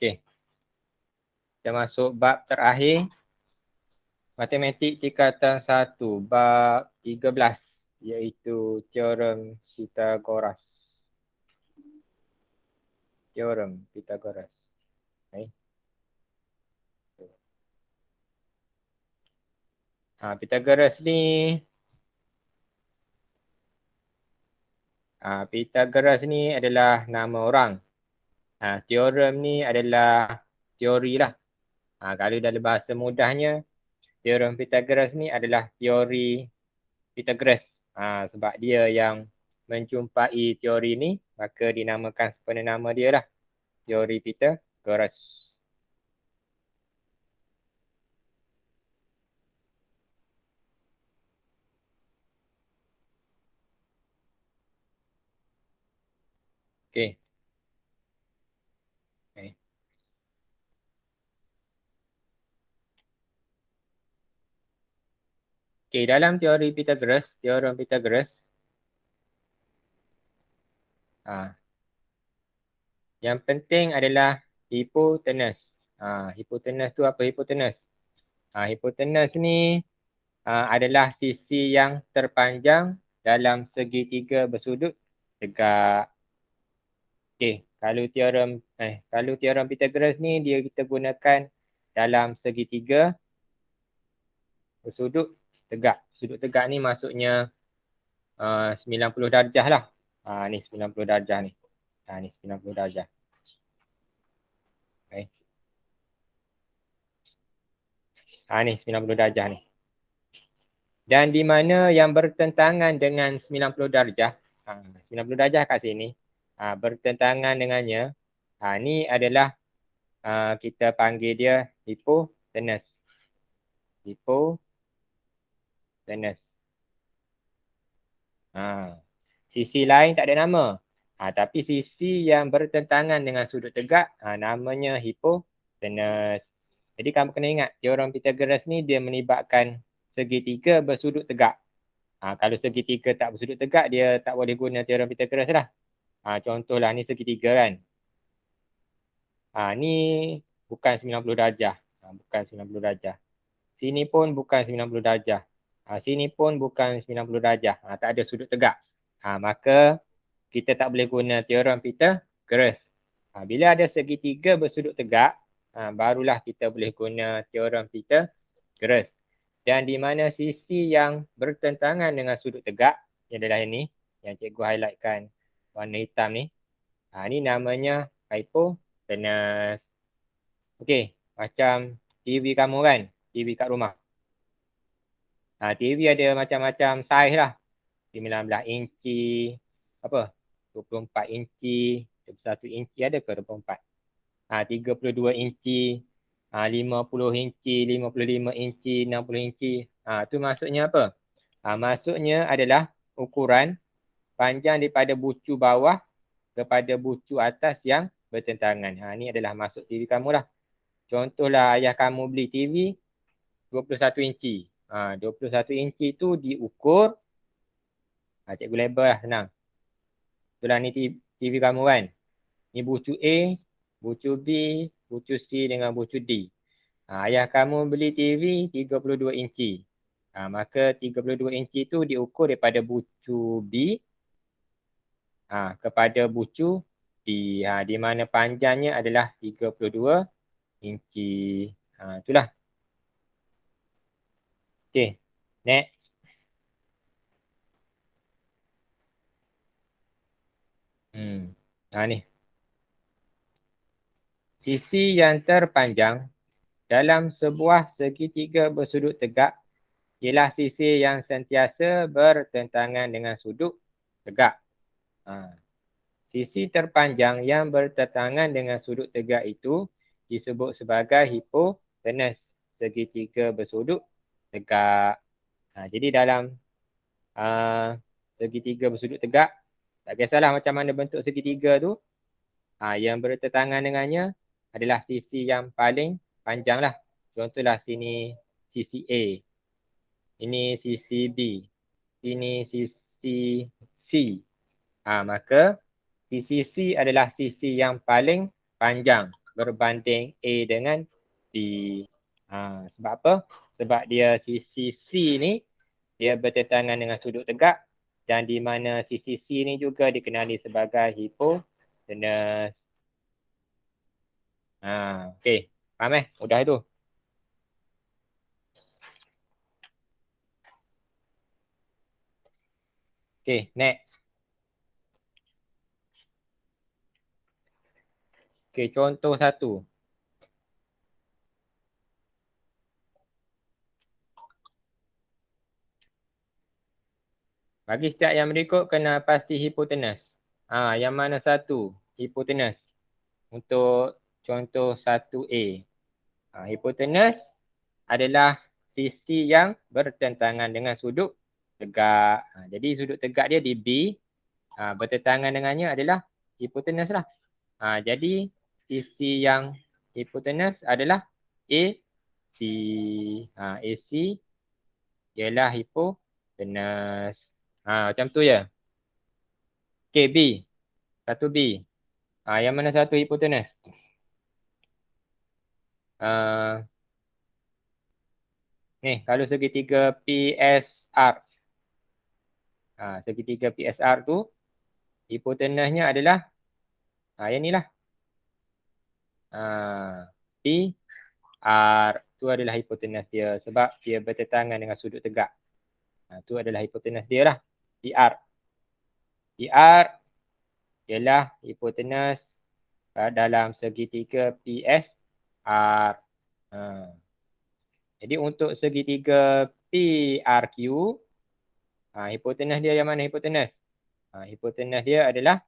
Okey. Kita masuk bab terakhir. Matematik tingkatan 1, bab 13, iaitu teorem Pythagoras. Teorem Pythagoras. Okay. Pythagoras ni Pythagoras ni adalah nama orang. Teorem ni adalah teori lah. Kalau dalam bahasa mudahnya, teorem Pythagoras ni adalah teori Pythagoras. Sebab dia yang menjumpai teori ni, maka dinamakan sepenuh nama dia lah, teori Pythagoras. Okey. Okay. Okey, dalam teori Pythagoras, teorem Pythagoras, yang penting adalah hipotenus. Hipotenus tu apa hipotenus? Hipotenus ni adalah sisi yang terpanjang dalam segitiga bersudut tegak. Okey, kalau teorem Pythagoras ni dia kita gunakan dalam segitiga bersudut tegak. Sudut tegak ni maksudnya 90 darjah lah. Ni 90 darjah ni. Ni 90 darjah. Okay. Ni 90 darjah ni. Dan di mana yang bertentangan dengan 90 darjah, 90 darjah kat sini, bertentangan dengannya, ni adalah kita panggil dia hipotenus. Hipotenus. Sisi lain tak ada nama. Tapi sisi yang bertentangan dengan sudut tegak, namanya hipotenus. Jadi kamu kena ingat, teorem Pythagoras ni dia melibatkan segitiga bersudut tegak. Kalau segitiga tak bersudut tegak, dia tak boleh guna teorem Pythagoras lah. Contohlah ni segitiga kan. Ni bukan 90 darjah. Bukan 90 darjah. Sini pun bukan 90 darjah. Sini pun bukan 90 darjah. Tak ada sudut tegak. Maka kita tak boleh guna teorem Pythagoras. Bila ada segitiga bersudut tegak, barulah kita boleh guna teorem Pythagoras. Dan di mana sisi yang bertentangan dengan sudut tegak, yang adalah ini, yang cikgu highlightkan warna hitam ni. Ni namanya hipotenus. Okey, macam TV kamu kan, TV kat rumah. TV ada macam-macam saiz lah. 19 inci, 24 inci, 21 inci ada ke 24? 32 inci, 50 inci, 55 inci, 60 inci. Tu maksudnya apa? Maksudnya adalah ukuran panjang daripada bucu bawah kepada bucu atas yang bertentangan. Ni adalah maksud TV kamu lah. Contohlah ayah kamu beli TV 21 inci. 21 inci tu diukur. Cikgu label lah, senang. Itulah ni TV kamu kan. Ni bucu A, bucu B, bucu C dengan bucu D. Ayah kamu beli TV 32 inci. Maka 32 inci tu diukur daripada bucu B kepada bucu D. Di mana panjangnya adalah 32 inci. Itulah. Okay, next. Ni. Sisi yang terpanjang dalam sebuah segitiga bersudut tegak ialah sisi yang sentiasa bertentangan dengan sudut tegak. Sisi terpanjang yang bertentangan dengan sudut tegak itu disebut sebagai hipotenus segitiga bersudut tegak. Jadi dalam segitiga bersudut tegak, tak kisahlah macam mana bentuk segitiga tu, yang bertentangan dengannya adalah sisi yang paling panjang lah. Contohlah sini sisi A, ini sisi B, ini sisi C. Maka sisi C adalah sisi yang paling panjang. berbanding A dengan B. Sebab apa? Sebab dia sisi C ni dia bertentangan dengan sudut tegak dan di mana sisi C ni juga dikenali sebagai hipotenus. Okey. Faham Mudah itu. Okey, next. Okey, contoh 1. Bagi setiap yang berikut kena pasti hipotenus. Yang mana satu? Hipotenus. Untuk contoh 1A. Hipotenus adalah sisi yang bertentangan dengan sudut tegak. Jadi sudut tegak dia di B. Bertentangan dengannya adalah hipotenus lah. Jadi sisi yang hipotenus adalah AC. AC ialah hipotenus. Macam tu je. Okay, B. 1B. Yang mana satu hipotenus? Ni, kalau segitiga PSR. Segitiga PSR tu, hipotenusnya adalah, yang ni lah. PR. Tu adalah hipotenus dia sebab dia bertentangan dengan sudut tegak. Tu adalah hipotenus dia lah. PR. PR ialah hipotenus dalam segitiga PSR. Jadi untuk segitiga PRQ, hipotenus dia yang mana hipotenus? Hipotenus dia adalah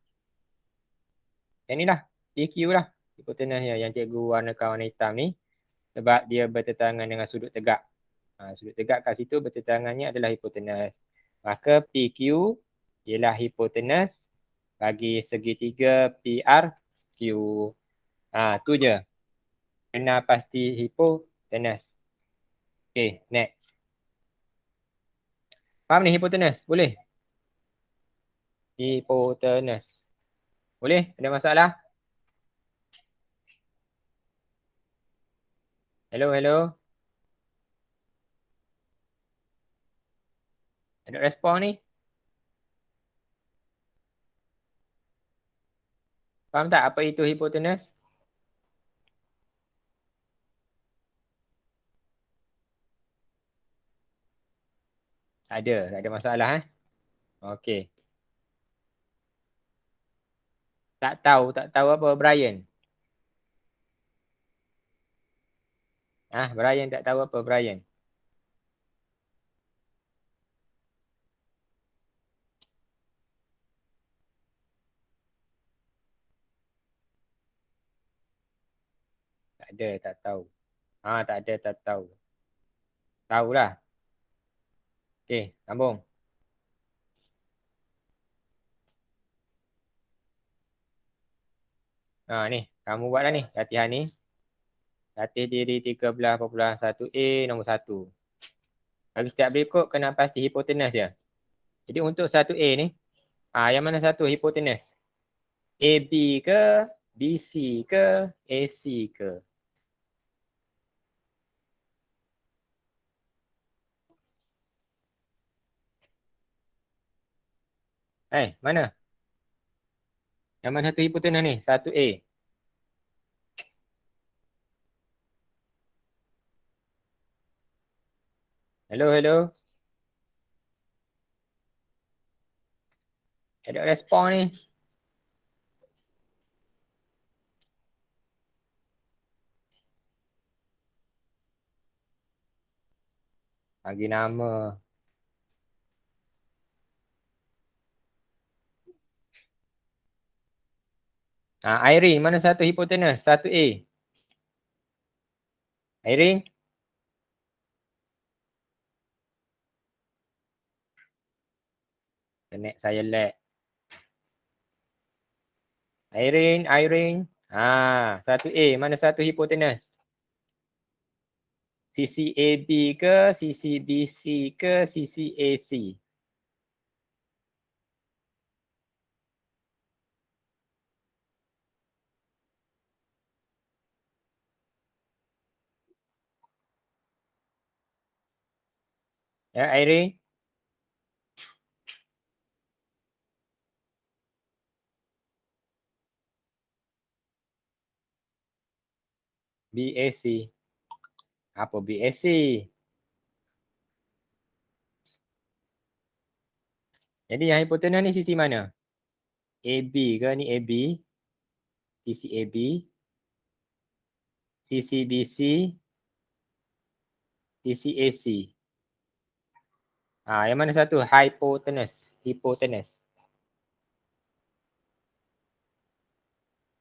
yang ni lah, PQ lah. Hipotenusnya yang cikgu warnakan warna hitam ni sebab dia bertentangan dengan sudut tegak. Sudut tegak kat situ bertentangannya adalah hipotenus. Maka PQ ialah hipotenus bagi segitiga PRQ. Tu je. Kena pasti hipotenus. Okay, next. Faham ni hipotenus? Boleh? Hipotenus. Boleh? Ada masalah? Hello, hello. Ada respon ni? Faham tak apa itu hipotenus? Tak ada masalah Okey. Tak tahu apa Brian? Brian tak tahu apa Brian? Tak ada, tak tahu. Tak ada, tak tahu. Tahulah. Okey, sambung. Ni, kamu buatlah ni, latihan ni. Latih diri 13.1A nombor 1. Bagi setiap berikut kena pasti hipotenus dia. Jadi untuk 1A ni, yang mana satu hipotenus? AB ke, BC ke, AC ke? Mana? Yang mana satu hipotenus ni? 1A. Hello, hello. Ada respon ni. Bagi nama. Irene, mana satu hipotenus? 1A. Irene? Connect saya lag. Irene. 1A. Mana satu hipotenus? Sisi AB ke, sisi BC ke, sisi AC? Ya, Irene. BAC. Apa BAC? Jadi yang hipotenus ni sisi mana? AB ke ni AB? Sisi AB. Sisi BC. Sisi AC. Yang mana satu? Hypotenus. Hypotenus.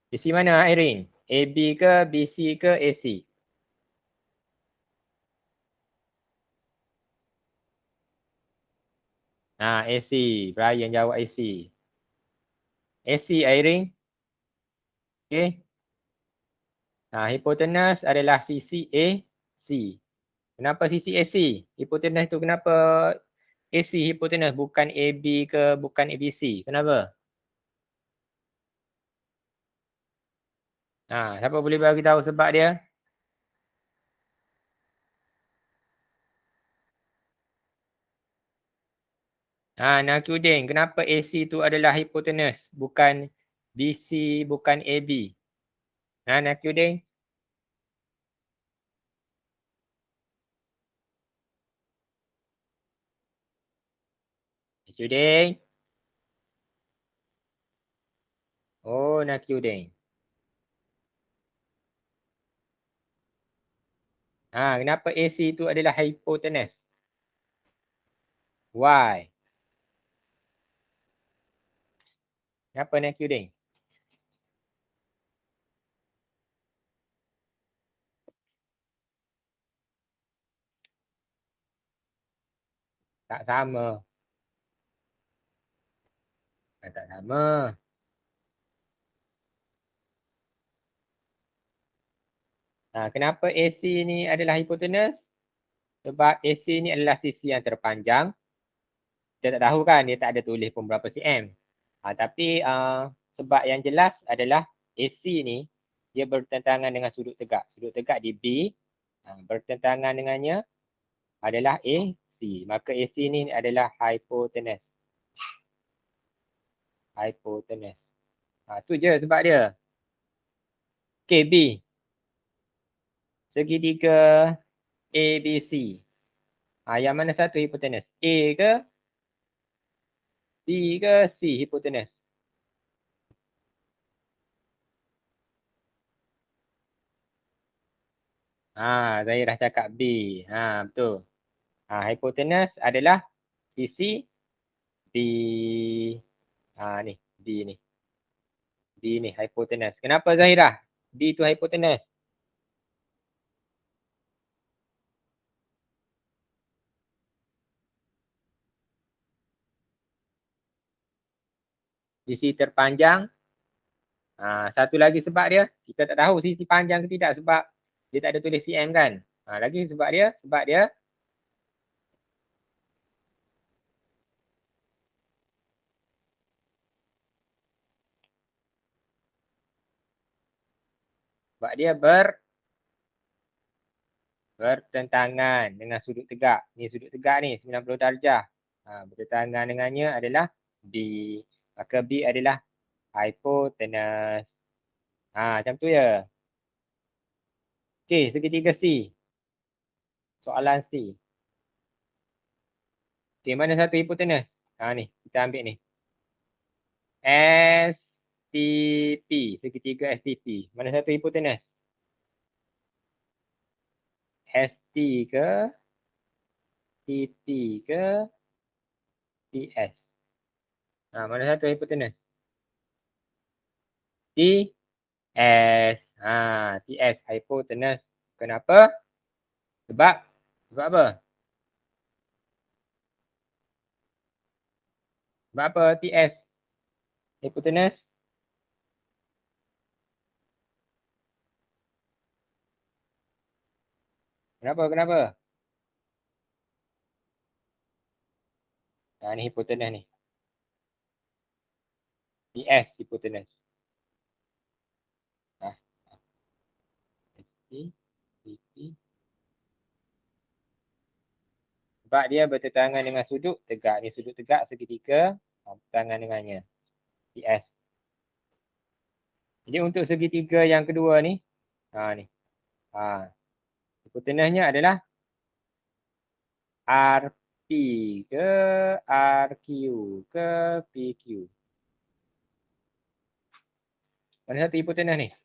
Sisi mana Irene? AB ke BC ke AC? AC. Brian jawab AC. AC Irene. Okay. Hipotenus adalah sisi AC. Kenapa sisi AC? Hipotenus tu kenapa AC hipotenus bukan AB ke bukan ABC? Kenapa? Siapa boleh bagi tahu sebab dia? Nakudin, kenapa AC tu adalah hipotenus bukan BC bukan AB? Nakudin. Nakudin. Oh, Nakudin. Kenapa AC tu adalah hipotenus? Why? Kenapa Nakudin? Tak sama. Tak sama. Kenapa AC ni adalah hipotenus? Sebab AC ni adalah sisi yang terpanjang. Kita tak tahu kan, dia tak ada tulis pun berapa cm. Tapi sebab yang jelas adalah AC ni, dia bertentangan dengan sudut tegak. Sudut tegak di B, bertentangan dengannya adalah AC. Maka AC ni adalah hypotenus. Hypotenus. Tu je sebab dia. Okay, B. Segitiga ABC. Yang mana satu hipotenus? A ke? B ke C hipotenus? Zahirah cakap B. Betul. Hipotenus adalah sisi B. Ni, B ni. B ni hipotenus. Kenapa Zahirah? B tu hipotenus. Sisi terpanjang. Satu lagi sebab dia, kita tak tahu sisi panjang ke tidak sebab dia tak ada tulis cm kan. Lagi sebab dia bertentangan dengan sudut tegak. Ni sudut tegak ni 90 darjah. Bertentangan dengannya adalah B. Maka B adalah hypotenus. Macam tu ya. Okey, segitiga C. Soalan C. Okey, mana satu hipotenus? Ni, kita ambil ni. STP, segitiga STP. Mana satu hipotenus? ST ke? TP ke? TS. Mana satu hipotenus? TS. TS hipotenus. Kenapa? Sebab apa? Sebab apa TS? Hipotenus? Kenapa? Ni hipotenus ni. TS hipotenus. ST, TP. Sebab dia bertentangan dengan sudut tegak. Ni sudut tegak segitiga, bertentangan dengannya. PS. Jadi untuk segitiga yang kedua ni, ni. Hipotenusnya adalah RP ke RQ ke PQ. Mana satu hipotenus ni?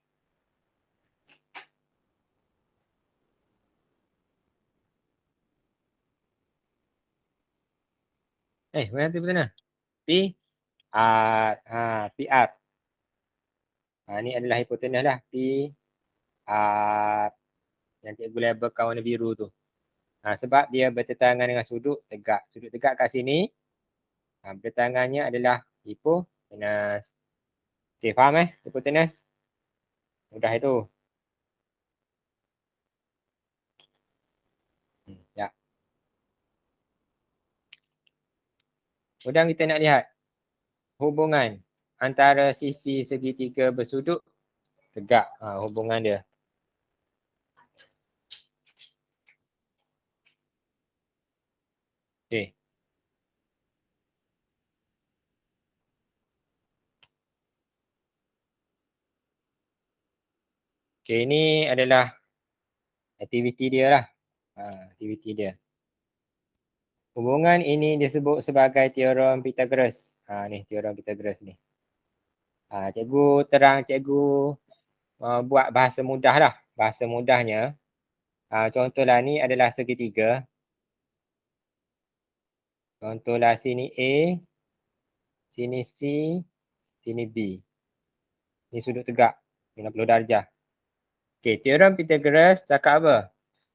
Mana satu hipotenus? P R. PR. Ni adalah hipotenus lah. P R. Yang cikgu labelkan warna biru tu. Sebab dia bertentangan dengan sudut tegak. Sudut tegak kat sini, bertentangannya adalah hipotenus. Okay, faham hipotenus? Mudah itu. Ya. Kemudian kita nak lihat hubungan antara sisi segitiga bersudut tegak. Hubungan dia. Okay. Okay, ini adalah aktiviti dia lah. Aktiviti dia. Hubungan ini disebut sebagai teorem Pythagoras. Ni teorem Pythagoras ni. Cikgu buat bahasa mudah lah. Bahasa mudahnya. Contohlah ni adalah segitiga. Contohlah sini A, sini C, sini B. Ni sudut tegak 90 darjah. Okay, teorem Pythagoras cakap apa?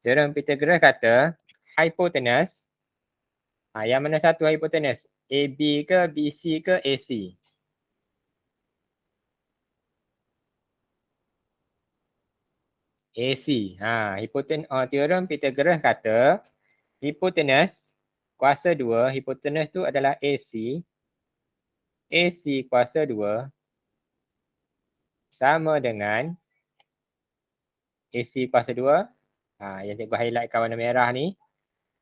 Teorem Pythagoras kata hipotenus. Yang mana satu hipotenus? AB ke BC ke AC? AC. Teorem Pythagoras kata hipotenus kuasa 2, hipotenus tu adalah AC. AC kuasa 2 sama dengan AC kuasa 2. Yang cikgu highlight kat warna merah ni.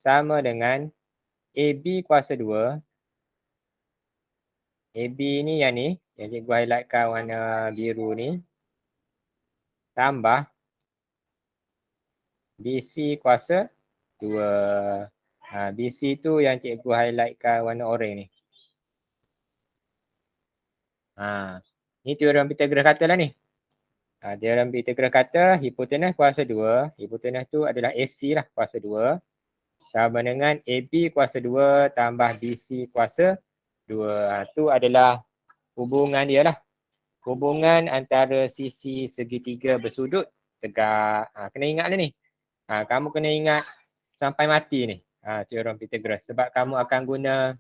Sama dengan AB kuasa 2. AB ni yang ni. Yang cikgu highlight kat warna biru ni. Tambah BC kuasa 2. BC tu yang cikgu highlight kat warna oranye ni. Ni teorem Pythagoras kata lah ni. Teorem Pythagoras kata hipotenus kuasa 2. Hipotenus tu adalah AC lah kuasa 2. Sama dengan AB kuasa 2 tambah BC kuasa 2. Tu adalah hubungan dia lah. Hubungan antara sisi segitiga bersudut tegak. Kena ingat lah ni. Kamu kena ingat sampai mati ni. Teorem Pythagoras. Sebab kamu akan guna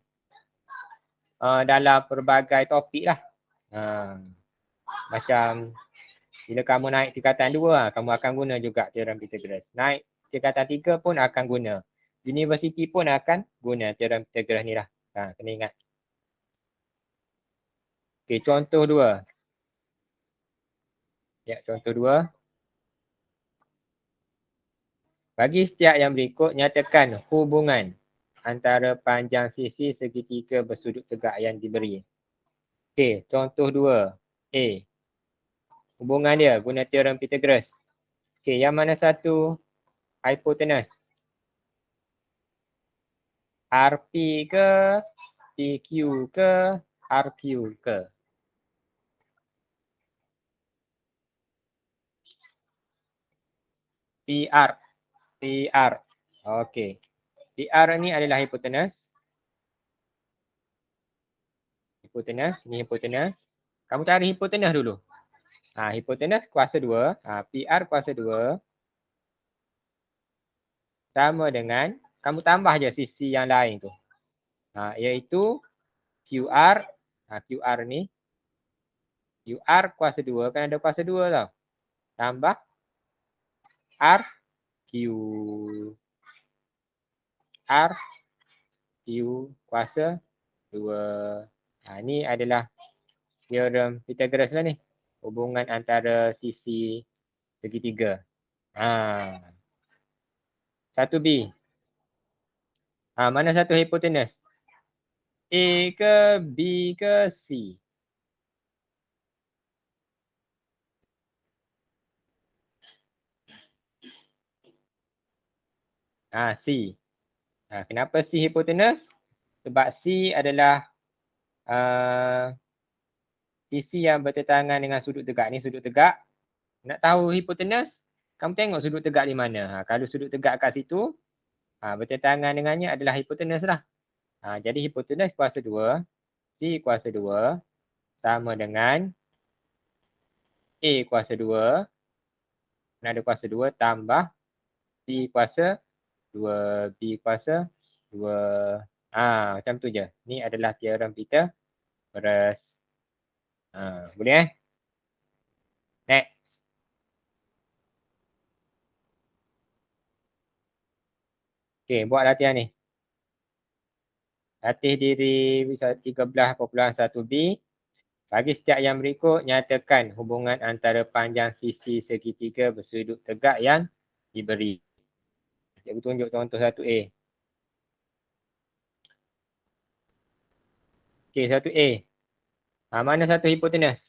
dalam pelbagai topik lah. Macam bila kamu naik tingkatan 2, kamu akan guna juga teorem Pythagoras. Naik tingkatan 3 pun akan guna. Universiti pun akan guna teorem Pythagoras ni lah. Kena ingat. Okay, contoh 2. Ya, contoh 2. Bagi setiap yang berikut, nyatakan hubungan antara panjang sisi segitiga bersudut tegak yang diberi. Okay, contoh 2. A. Hubungan dia guna teorem Pythagoras. Okay, yang mana satu hipotenus? RP ke, PQ ke, RQ ke? PR. PR. Okey. PR ni adalah hipotenus. Hipotenus. Ni hipotenus. Kamu cari hipotenus dulu. Hipotenus kuasa 2. PR kuasa 2. Sama dengan, kamu tambah je sisi yang lain tu. Iaitu QR. QR ni. QR kuasa 2. Kan ada kuasa 2 tau. Tambah RQ. RQ kuasa 2. Ni adalah teorem Pythagoras lah ni. Hubungan antara sisi segitiga. 1B. Mana satu hipotenus? A ke B ke C? C. Kenapa C hipotenus? Sebab C adalah sisi yang bertentangan dengan sudut tegak. Ni sudut tegak. Nak tahu hipotenus, kamu tengok sudut tegak di mana. Kalau sudut tegak kat situ, bertentangan dengannya adalah hipotenus lah. Jadi hipotenus kuasa 2, C kuasa 2 sama dengan A kuasa 2, ada kuasa 2 tambah B kuasa 2, B kuasa 2. Macam tu je. Ni adalah teorem Pythagoras. Boleh Next. Okay, buat latihan ni. Latih diri 13.1b. Bagi setiap yang berikut, nyatakan hubungan antara panjang sisi segitiga bersudut tegak yang diberi. Cikgu tunjuk contoh 1A. Okey, 1A. Mana satu hipotenus?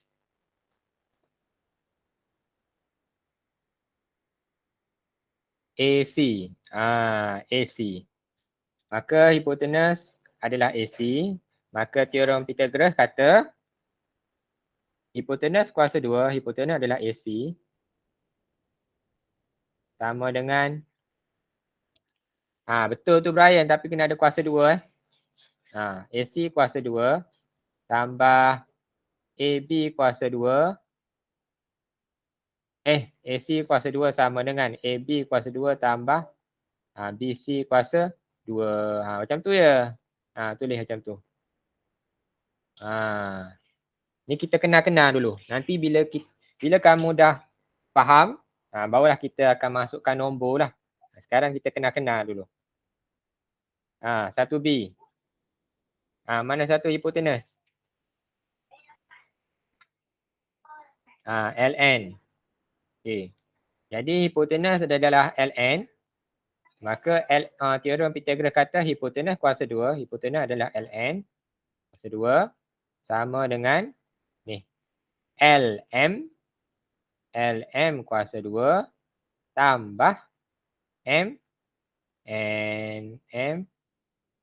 AC. AC. Maka hipotenus adalah AC. Maka teorem Pythagoras kata hipotenus kuasa 2, hipotenus adalah AC. Sama dengan betul tu Brian, tapi kena ada kuasa 2 AC kuasa 2 tambah AB kuasa 2. AC kuasa 2 sama dengan AB kuasa 2 tambah BC kuasa 2. Macam tu ya. Tulis macam tu. Ni kita kenal-kenal dulu. Nanti bila kamu dah faham, barulah kita akan masukkan nombor lah. Sekarang kita kenal-kenal dulu. 1B. Mana satu hipotenus? Ln. Okay. Jadi hipotenus adalah Ln. Maka teorem Pythagoras kata hipotenus kuasa 2. Hipotenus adalah Ln. Kuasa 2. Sama dengan ni. Lm. Lm kuasa 2. Tambah M.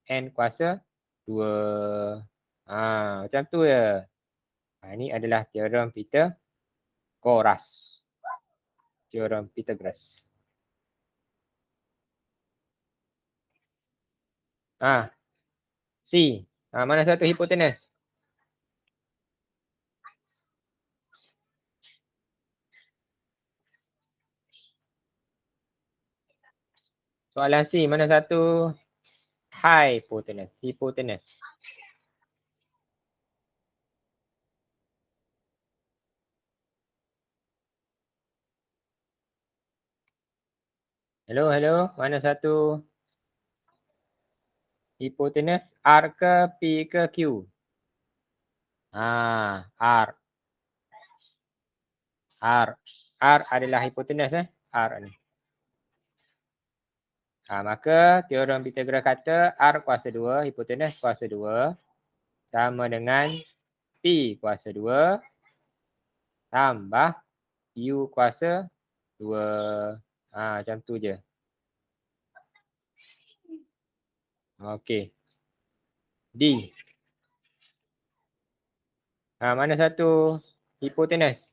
N kuasa 2. Macam tu ya. Ini adalah teorem Pythagoras. Teorem Pythagoras. C. Mana satu hipotenus? Soalan C. Mana satu hypotenus? Hipotenus. Hello. Mana satu hipotenus? R ke P ke Q? R. R adalah hipotenus R ni. Maka teorem Pythagoras kata R kuasa 2, hipotenus kuasa 2 sama dengan P kuasa 2 tambah U kuasa 2. Macam tu je. Okey. D. Mana satu hipotenus?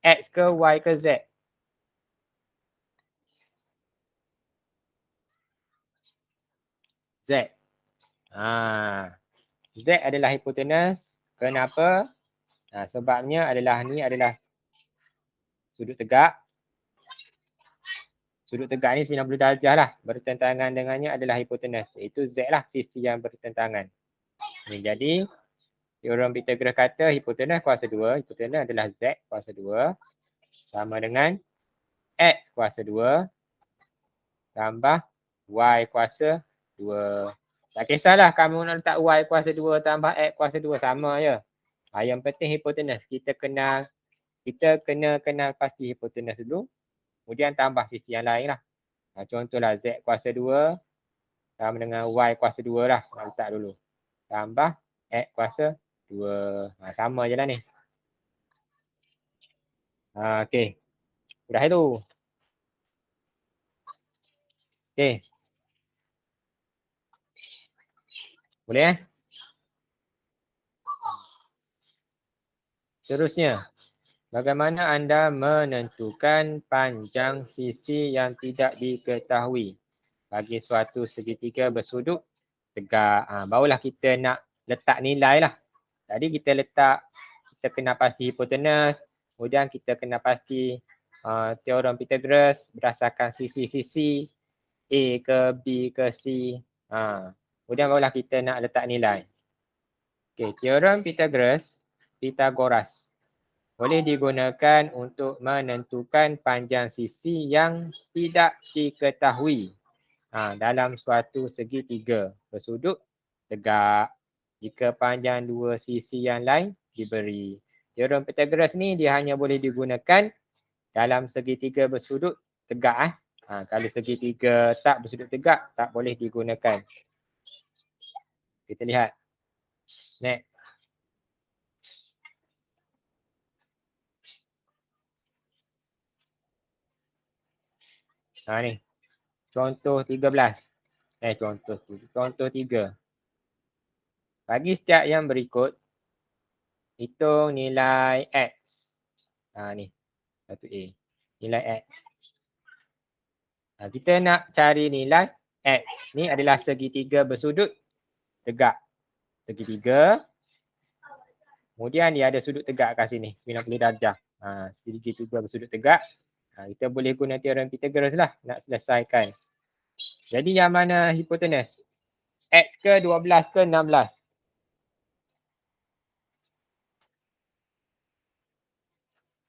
X ke Y ke Z? Z. Z adalah hipotenus. Kenapa? Sebabnya adalah ni adalah sudut tegak. Sudut tegak ni 90 darjah lah. Bertentangan dengannya adalah hipotenus. Itu Z lah sisi yang bertentangan. Jadi teorem Pythagoras kata hipotenus kuasa 2. Hipotenus adalah Z kuasa 2. Sama dengan X kuasa 2 tambah Y kuasa 2. Tak kisahlah kamu nak letak Y kuasa 2 tambah X kuasa 2 sama je. Yang penting hipotenus. Kita kena kenal pasti hipotenus dulu. Kemudian tambah sisi yang lain lah. Contohlah Z kuasa 2 sama dengan Y kuasa 2 lah. Nak letak dulu. Tambah X kuasa 2. Sama je lah ni. Okey. Dah itu. Okey. Boleh Terusnya. Bagaimana anda menentukan panjang sisi yang tidak diketahui bagi suatu segitiga bersudut tegak? Barulah kita nak letak nilai lah. Tadi kita kena pasti hipotenus. Kemudian kita kena pasti teorem Pythagoras berdasarkan sisi-sisi A ke B ke C. Kemudian barulah kita nak letak nilai. Okay, teorem Pythagoras boleh digunakan untuk menentukan panjang sisi yang tidak diketahui dalam suatu segitiga bersudut tegak jika panjang dua sisi yang lain diberi. Teorem Pythagoras ni dia hanya boleh digunakan dalam segitiga bersudut tegak. Kalau segitiga tak bersudut tegak, tak boleh digunakan. Kita lihat. Next. Ni. Contoh 13. Contoh 3. Bagi setiap yang berikut, hitung nilai X. Ni. Satu A. Nilai X. Kita nak cari nilai X. Ni adalah segitiga bersudut tegak. Segitiga. Kemudian dia ada sudut tegak kat sini. 90 darjah. Segitiga bersudut tegak. Kita boleh guna teorem Pythagoras lah nak selesaikan. Jadi yang mana hipotenus? X ke 12 ke 16?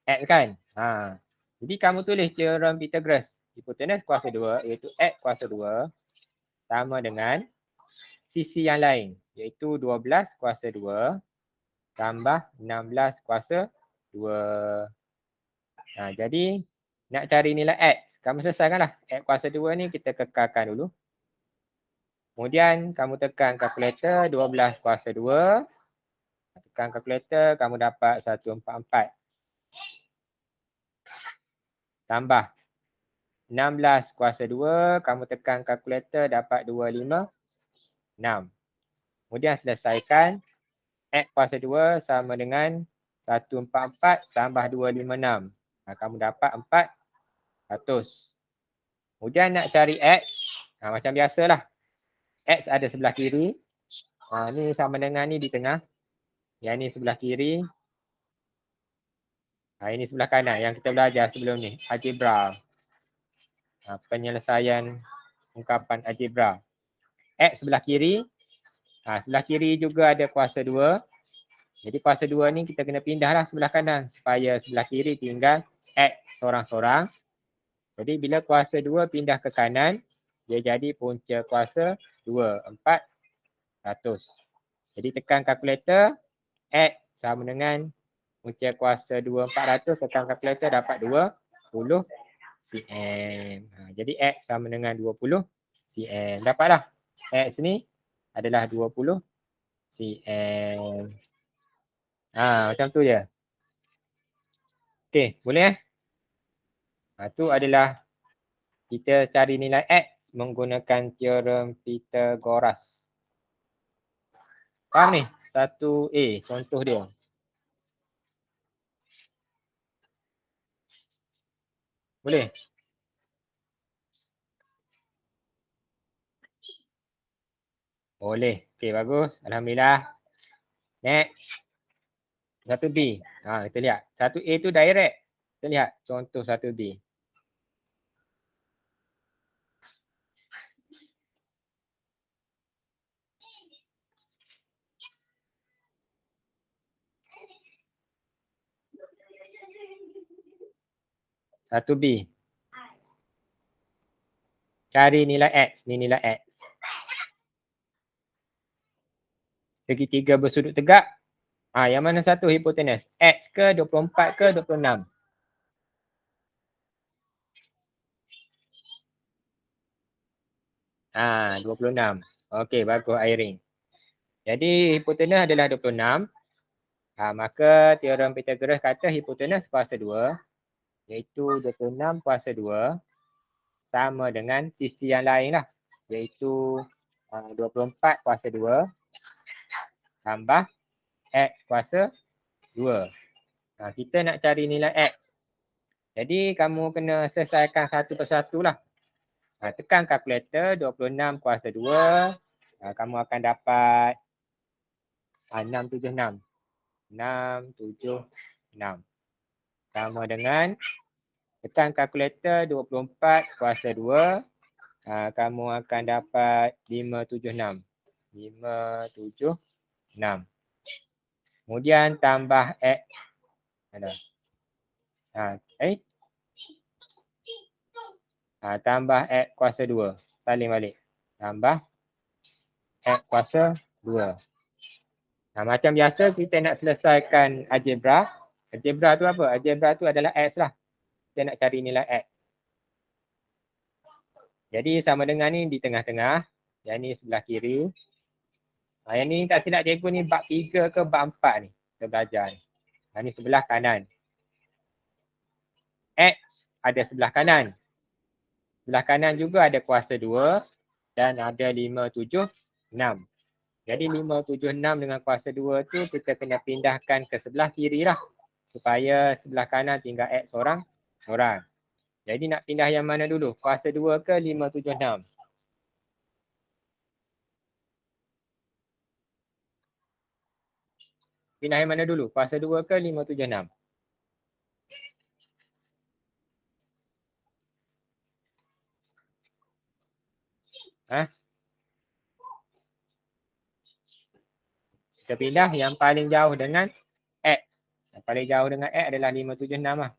X kan? Jadi kamu tulis teorem Pythagoras. Hipotenus kuasa 2 iaitu X kuasa 2 sama dengan sisi yang lain iaitu 12 kuasa 2 tambah 16 kuasa 2. Jadi nak cari nilai X. Kamu selesaikanlah. X kuasa 2 ni kita kekalkan dulu. Kemudian kamu tekan kalkulator 12 kuasa 2. Tekan kalkulator kamu dapat 144. Tambah 16 kuasa 2. Kamu tekan kalkulator dapat 256. Kemudian selesaikan. X kuasa 2 sama dengan 144 tambah 256. Kamu dapat 400. Kemudian nak cari X. Macam biasalah. X ada sebelah kiri. Ni sama dengan ni di tengah. Yang ni sebelah kiri. Ini sebelah kanan yang kita belajar sebelum ni. Algebra. Penyelesaian ungkapan algebra. X sebelah kiri. Sebelah kiri juga ada kuasa 2. Jadi kuasa 2 ni kita kena pindahlah sebelah kanan. Supaya sebelah kiri tinggal X sorang-sorang. Jadi bila kuasa 2 pindah ke kanan. Dia jadi punca kuasa 2. 400. Jadi tekan kalkulator. X sama dengan punca kuasa 2 400. Tekan kalkulator dapat 20 cm. Jadi X sama dengan 20 cm. Dapatlah. X ni adalah 20 cm. Macam tu je. Okey, boleh tu adalah kita cari nilai X menggunakan teorem Pythagoras. Faham ni? 1A contoh dia. Boleh? Boleh. Okey, bagus. Alhamdulillah. Next. 1B. Kita lihat. 1A tu direct. Kita lihat contoh 1B. Satu B. Cari nilai X. Ni nilai X. Segitiga bersudut tegak. Yang mana satu hipotenus? X ke 24 ke 26? 26. Okey, bagus Airing. Jadi hipotenus adalah 26. Maka teorem Pythagoras kata hipotenus kuasa 2 iaitu 26 kuasa 2 sama dengan sisi yang lain lah, iaitu 24 kuasa 2 tambah X kuasa 2. Kita nak cari nilai X. Jadi kamu kena selesaikan satu persatu lah. Tekan kalkulator 26 kuasa 2. Kamu akan dapat 676. 676. Sama dengan tekan kalkulator 24 kuasa 2. Kamu akan dapat 576. 576. Kemudian tambah X. Tambah X kuasa 2. Salin balik. Tambah X kuasa 2. Macam biasa kita nak selesaikan algebra. Algebra tu apa? Algebra tu adalah X lah. Kita nak cari nilai X. Jadi sama dengan ni di tengah-tengah. Yang ni sebelah kiri. Yang ni tak silap cikgu ni bab 3 ke bab 4 ni. Kita belajar ni. Ni sebelah kanan. X ada sebelah kanan. Sebelah kanan juga ada kuasa 2 dan ada 576. Jadi 576 dengan kuasa 2 tu kita kena pindahkan ke sebelah kiri lah. Supaya sebelah kanan tinggal X seorang. Jadi nak pindah yang mana dulu? Kuasa 2 ke 576? Pindah yang mana dulu? Kuasa 2 ke 576? Kita pindah yang paling jauh dengan X. Yang paling jauh dengan X adalah 576 lah.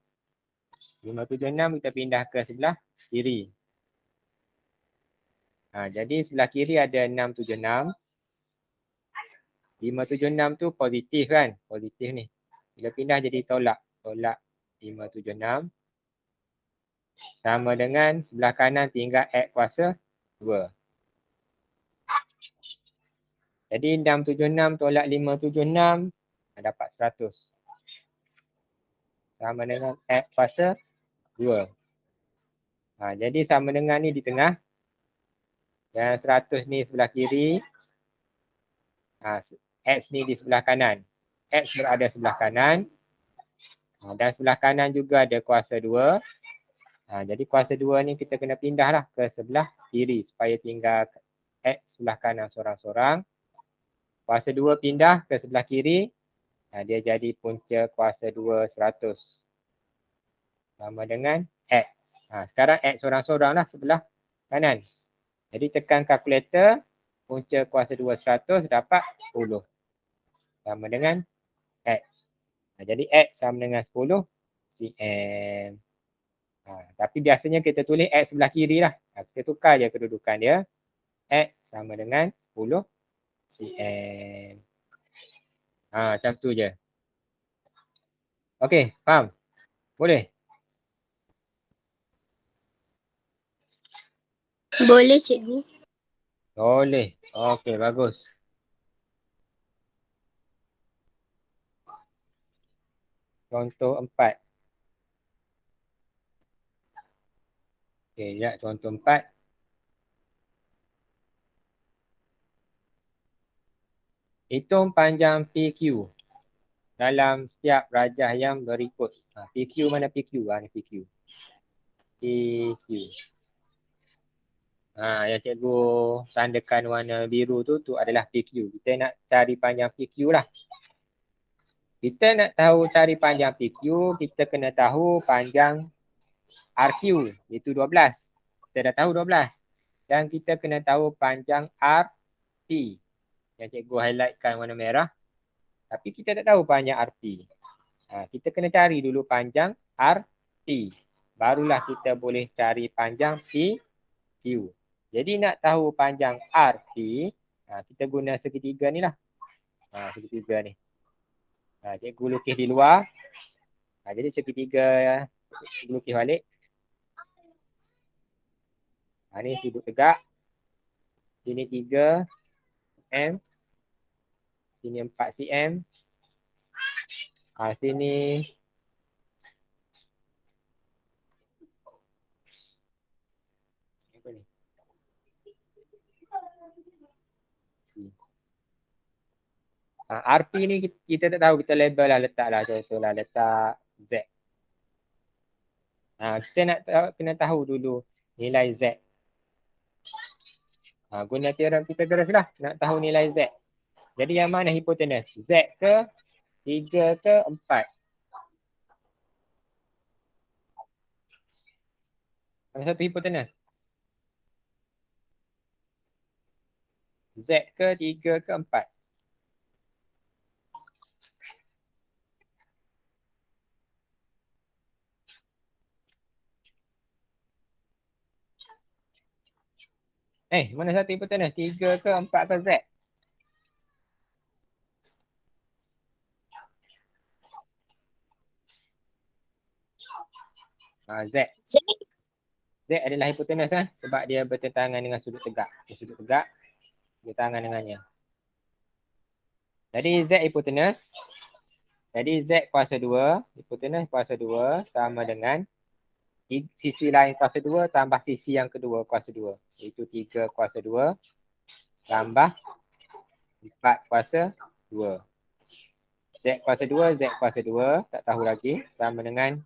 576 kita pindah ke sebelah kiri. Jadi sebelah kiri ada 676. 576 tu positif kan? Positif ni. Bila pindah jadi tolak. Tolak 576. Sama dengan sebelah kanan tinggal X kuasa 2. Jadi 676 tolak 576 dapat 100. Sama dengan X kuasa 2. Jadi sama dengan ni di tengah. Yang 100 ni sebelah kiri. X ni di sebelah kanan. X berada sebelah kanan. Dan sebelah kanan juga ada kuasa 2. Jadi kuasa 2 ni kita kena pindah lah ke sebelah kiri. Supaya tinggal X sebelah kanan seorang-seorang. Kuasa 2 pindah ke sebelah kiri. Dia jadi punca kuasa 2 100. Sama dengan X. Sekarang X seorang-seorang lah sebelah kanan. Jadi tekan kalkulator. Punca kuasa 2 100 dapat 10. Sama dengan X. Jadi X sama dengan 10 cm. Tapi biasanya kita tulis X sebelah kiri lah. Kita tukar je kedudukan dia. X sama dengan 10 cm. Macam tu je. Okey, faham? Boleh? Boleh cikgu. Boleh. Okey, bagus. Contoh 4. Okey, lihat contoh 4. Hitung panjang PQ dalam setiap rajah yang berikut. PQ mana PQ? Ni PQ. PQ. Yang cikgu tandakan warna biru tu adalah PQ. Kita nak cari panjang PQ lah. Kita nak tahu cari panjang PQ, kita kena tahu panjang RQ, iaitu 12. Kita dah tahu 12. Dan kita kena tahu panjang RT. Yang cikgu highlightkan warna merah. Tapi kita tak tahu panjang RT. Kita kena cari dulu panjang RT. Barulah kita boleh cari panjang PQ. Jadi nak tahu panjang RT, kita guna segitiga ni lah. Segitiga ni. Cikgu lukis di luar. Jadi segitiga cikgu lukis balik. Ni sudut tegak. Sini 3 cm. Sini 4 cm. Sini apa ni? RP ni kita tak tahu, kita label lah, letak lah, contohlah letak Z. Kita nak kena tahu dulu nilai Z. Guna teorem Pythagoras lah, nak tahu nilai Z. Jadi yang mana hipotenus? Z ke 3 ke 4? Mana satu hipotenus? Z ke 3 ke 4? Mana satu hipotenus? 3 ke 4 ke Z? Z. Z adalah hipotenus sebab dia bertentangan dengan sudut tegak. Sudut tegak bertentangan dengannya. Jadi Z hipotenus. Jadi Z kuasa 2, hipotenus kuasa 2 sama dengan sisi lain kuasa 2 tambah sisi yang kedua kuasa 2. Iaitu 3 kuasa 2 tambah 4 kuasa 2. Z kuasa 2, Z kuasa 2, tak tahu lagi. Sama dengan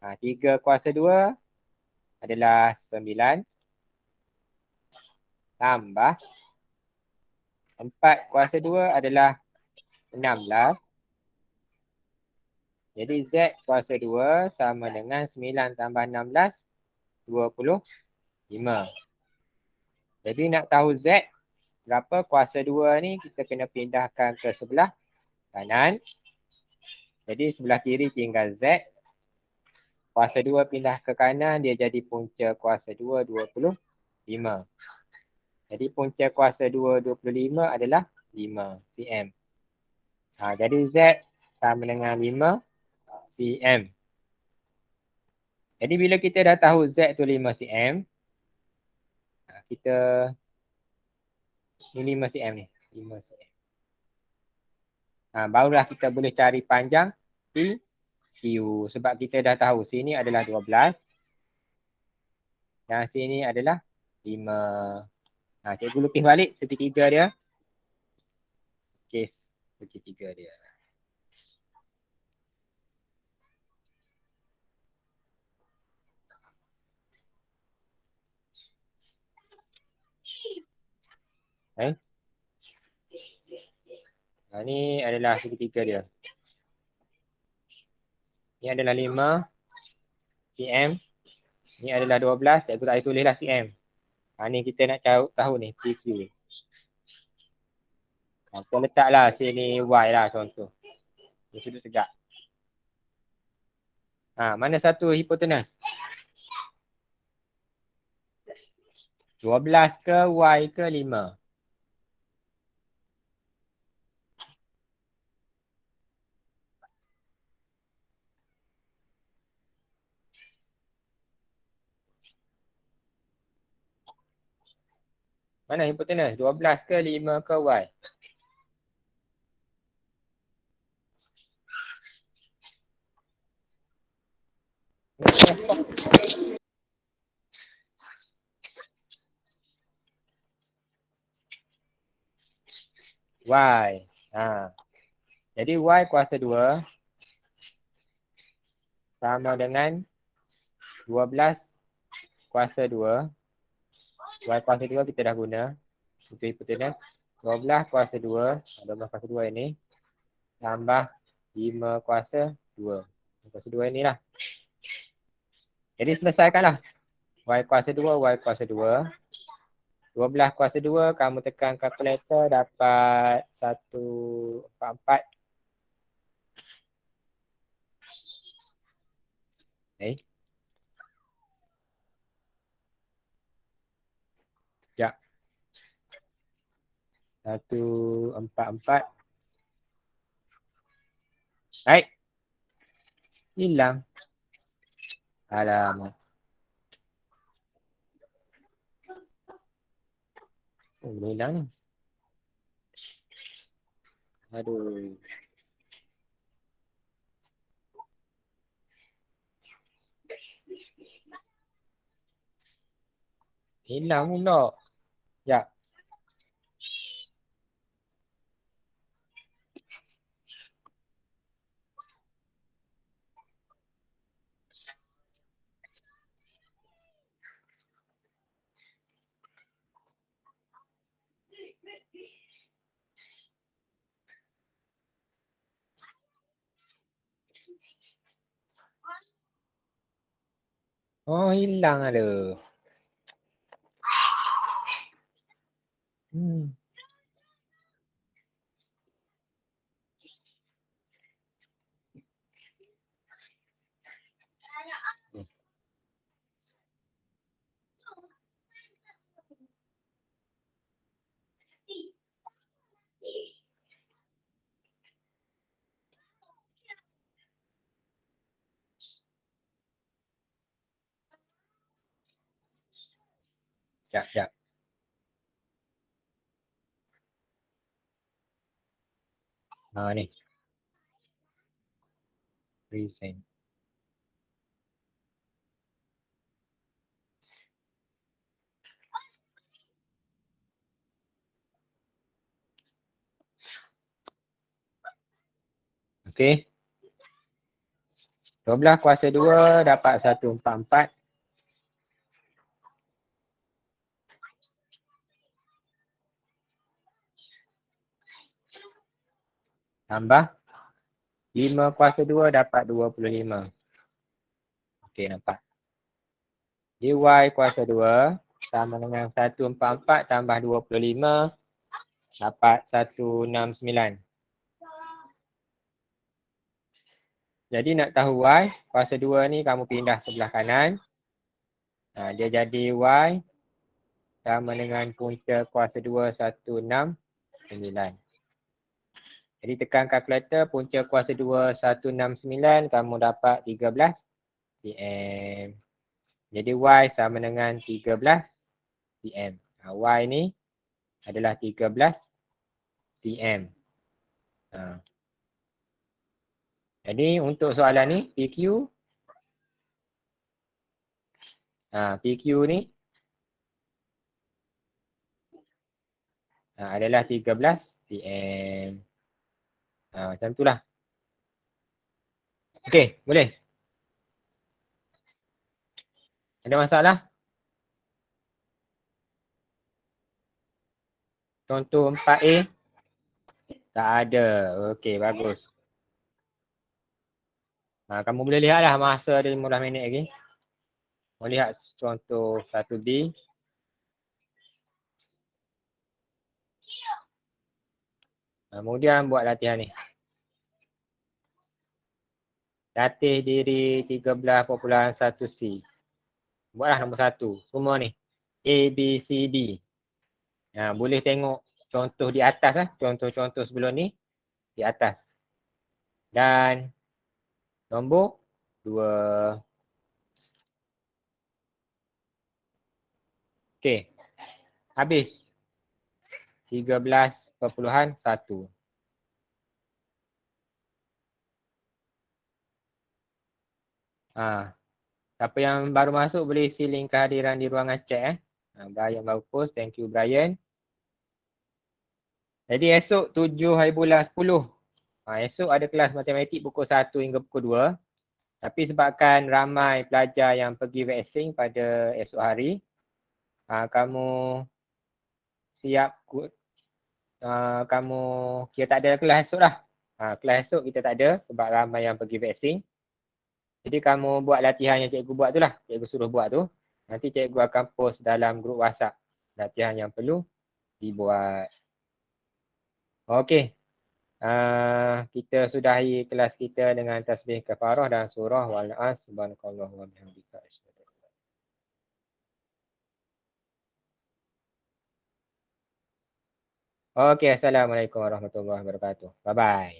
3 kuasa 2 adalah 9 tambah 4 kuasa 2 adalah 16. Jadi Z kuasa 2 sama dengan 9 tambah 16, 25. Jadi nak tahu Z berapa kuasa 2 ni, kita kena pindahkan ke sebelah kanan. Jadi sebelah kiri tinggal Z. Kuasa 2 pindah ke kanan, dia jadi punca kuasa 2, 25. Jadi punca kuasa 2, 25 adalah 5 cm. Jadi Z sama dengan 5 cm. Jadi bila kita dah tahu Z tu 5 cm, kita ni 5 cm ni. 5 cm. Barulah kita boleh cari panjang PQ. Sebab kita dah tahu sini adalah 12. Dan sini adalah 5. Cikgu lukis balik segitiga dia. Kes segitiga dia. Ni adalah segitiga dia. Ni adalah 5 cm. Ni adalah 12. Cikgu tak tulislah cm. Ni kita nak tahu ni PQ. Kita letaklah sini Y lah contoh. Ni sudut tegak. Mana satu hipotenus? 12 ke Y ke 5? Mana hipotenus? 12 ke 5 ke Y? Y. Jadi Y kuasa 2 sama dengan 12 kuasa 2. Y kuasa 2 kita dah guna. Itu hipotenus. 12 kuasa 2. 12 kuasa 2 ini. Tambah 5 kuasa 2. 5 kuasa 2 inilah. Jadi selesaikanlah. Y kuasa 2, Y kuasa 2. 12 kuasa 2, kamu tekan kalkulator dapat 144. Sekejap. 144. Hilang. Alamak. Oh, boleh hilang ni. Aduh. Hilang pula. Ya. Oh, hilang ada. Hmm. Sekejap, sekejap. Ha, ni. Present. Okey. 12 kuasa 2 dapat 144. Tambah 5 kuasa 2 dapat 25. Okey, nampak. Dy kuasa 2 sama dengan 144 tambah 25 dapat 169. Jadi nak tahu y kuasa 2 ni kamu pindah sebelah kanan. Dia jadi y sama dengan punca kuasa 2 169. Jadi tekan kalkulator punca kuasa 2 169 kamu dapat 13 cm. Jadi y sama dengan 13 cm. Y ni adalah 13 cm. Jadi untuk soalan ni PQ PQ ni adalah 13 cm. Macam itulah. Okey, boleh? Ada masalah? Contoh 4A? Tak ada. Okey, bagus. Kamu boleh lihatlah masa ada 15 minit lagi. Mau lihat contoh 1B. Kemudian buat latihan ni. Latih diri 13.1C. Buatlah nombor 1. Semua ni. A, B, C, D. Boleh tengok contoh di atas lah. Contoh-contoh sebelum ni. Di atas. Dan nombor 2. Okey. Habis. 13.1. Siapa yang baru masuk boleh isi link kehadiran di ruangan chat. Brian baru post. Thank you Brian. Jadi esok 7 hari bulan 10. Esok ada kelas matematik pukul 1 hingga pukul 2. Tapi sebabkan ramai pelajar yang pergi vaksin pada esok hari, kamu siap kamu kira tak ada kelas esok lah. Kelas esok kita tak ada sebab ramai yang pergi vaksin. Jadi kamu buat latihan yang cikgu buat tu lah. Cikgu suruh buat tu. Nanti cikgu akan post dalam grup WhatsApp. Latihan yang perlu dibuat. Okey. Kita sudahi kelas kita dengan tasbih kafarah dan surah wal-as subhanakallah wa bihamdika. Okey, assalamualaikum warahmatullahi wabarakatuh. Bye bye.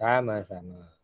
Sama-sama.